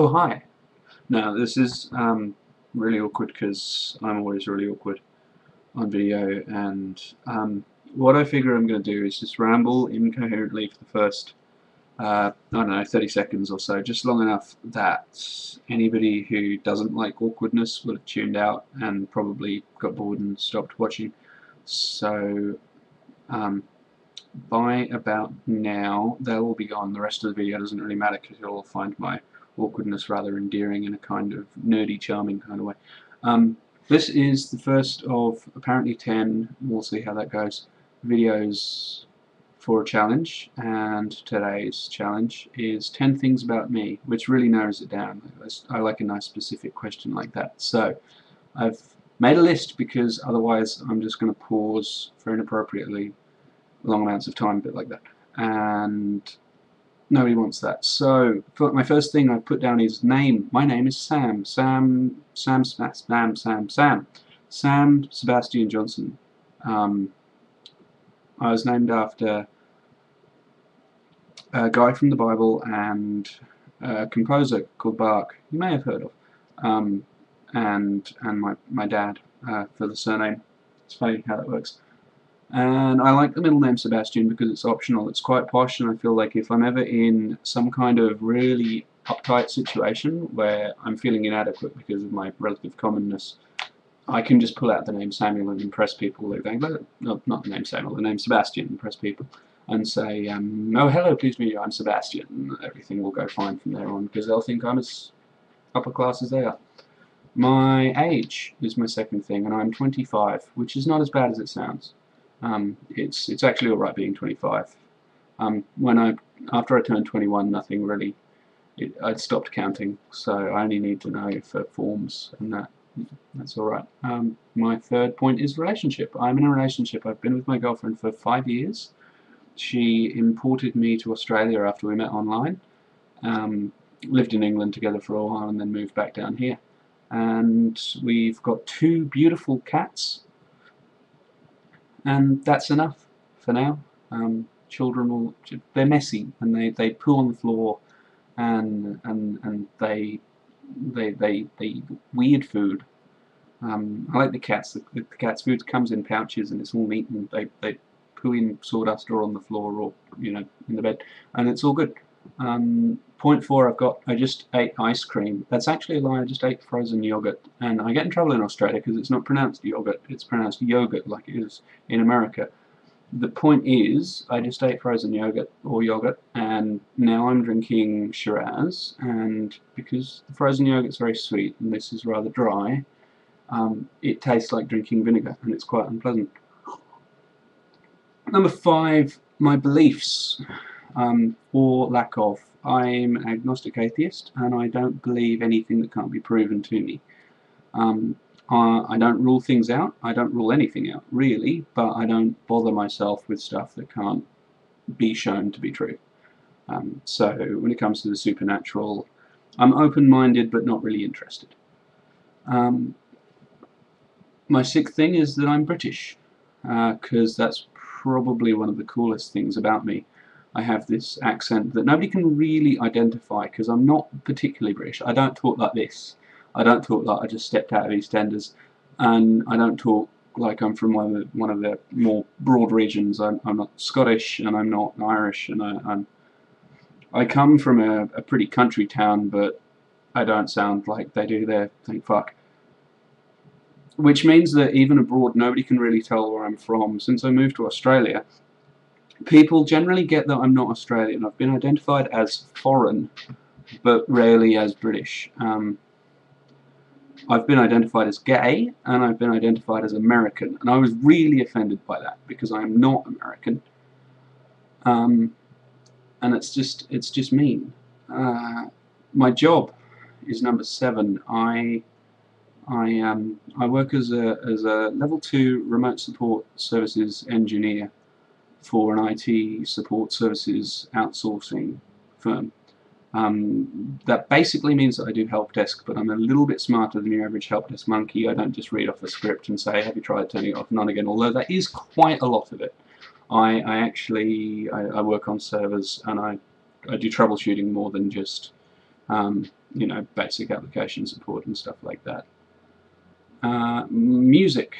Oh, hi. Now, this is really awkward because I'm always really awkward on video, and what I figure I'm going to do is just ramble incoherently for the first, I don't know, 30 seconds or so, just long enough that anybody who doesn't like awkwardness would have tuned out and probably got bored and stopped watching. So, um, by about now, they'll all be gone. The rest of the video doesn't really matter because you'll all find my awkwardness rather endearing in a kind of nerdy, charming kind of way. This is the first of apparently 10, we'll see how that goes, videos for a challenge, and today's challenge is 10 things about me, which really narrows it down. I like a nice specific question like that. So I've made a list because otherwise I'm just going to pause for inappropriately long amounts of time, a bit like that, and nobody wants that. So for my first thing I put down is name. My name is Sam. Sam Sebastian Johnson. I was named after a guy from the Bible and a composer called Bach, you may have heard of, and my dad for the surname. It's funny how that works. And I like the middle name Sebastian because it's optional. It's quite posh, and I feel like if I'm ever in some kind of really uptight situation where I'm feeling inadequate because of my relative commonness, I can just pull out the name Samuel and impress people. They think, no, not the name Samuel, the name Sebastian, impress people, and say, oh, hello, please meet you, I'm Sebastian. Everything will go fine from there on because they'll think I'm as upper class as they are. My age is my second thing, and I'm 25, which is not as bad as it sounds. It's actually alright being 25. After I turned 21, nothing really, I'd stopped counting, so I only need to know for forms, and that's alright. My third point is relationship. I'm in a relationship. I've been with my girlfriend for 5 years. She imported me to Australia after we met online, lived in England together for a while, and then moved back down here. And we've got 2 beautiful cats, and that's enough for now. Children they're messy, and they poo on the floor, and they eat weird food. I like the cats. The cats' food comes in pouches, and it's all neat, and they poo in sawdust or on the floor or in the bed, and it's all good. Point 4, I just ate ice cream. That's actually a lie. I just ate frozen yogurt, and I get in trouble in Australia because it's not pronounced yogurt, it's pronounced yogurt like it is in America. The point is, I just ate frozen yogurt, and now I'm drinking Shiraz, and because the frozen yogurt's very sweet and this is rather dry, it tastes like drinking vinegar, and it's quite unpleasant. Number 5, my beliefs, or lack of. I'm agnostic atheist, and I don't believe anything that can't be proven to me. I don't rule things out. I don't rule anything out, really, but I don't bother myself with stuff that can't be shown to be true. So when it comes to the supernatural, I'm open-minded but not really interested. My 6th thing is that I'm British, because that's probably one of the coolest things about me. I have this accent that nobody can really identify because I'm not particularly British. I don't talk like this. I don't talk like I just stepped out of EastEnders, and I don't talk like I'm from one of the more broad regions. I'm not Scottish, and I'm not Irish, and I come from a pretty country town, but I don't sound like they do there, thank fuck. Which means that even abroad, nobody can really tell where I'm from. Since I moved to Australia, people generally get that I'm not Australian. I've been identified as foreign, but rarely as British. I've been identified as gay, and I've been identified as American, and I was really offended by that because I am not American, and it's just mean. My job is number 7. I work as a level 2 remote support services engineer for an IT support services outsourcing firm. That basically means that I do help desk, but I'm a little bit smarter than your average help desk monkey. I don't just read off a script and say, have you tried turning it off and on again, although that is quite a lot of it. I actually work on servers, and I do troubleshooting more than just you know, basic application support and stuff like that. Music,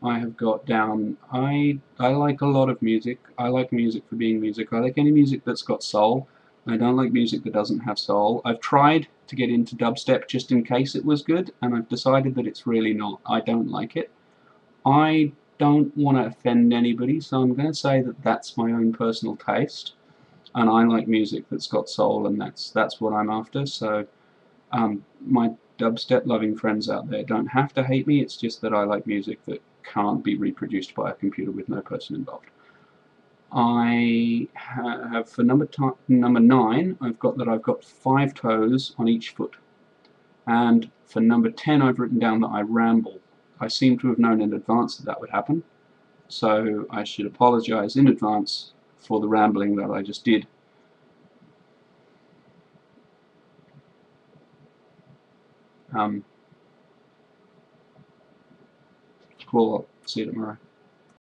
I have got down. I like a lot of music. I like music for being music. I like any music that's got soul. I don't like music that doesn't have soul. I've tried to get into dubstep just in case it was good, and I've decided that it's really not. I don't like it. I don't want to offend anybody, so I'm going to say that that's my own personal taste, and I like music that's got soul, and that's what I'm after. So my dubstep loving friends out there don't have to hate me. It's just that I like music that can't be reproduced by a computer with no person involved. I have for number 9, I've got 5 toes on each foot, and for number 10 I've written down that I ramble. I seem to have known in advance that that would happen, so I should apologize in advance for the rambling that I just did. Cool, I'll see you tomorrow.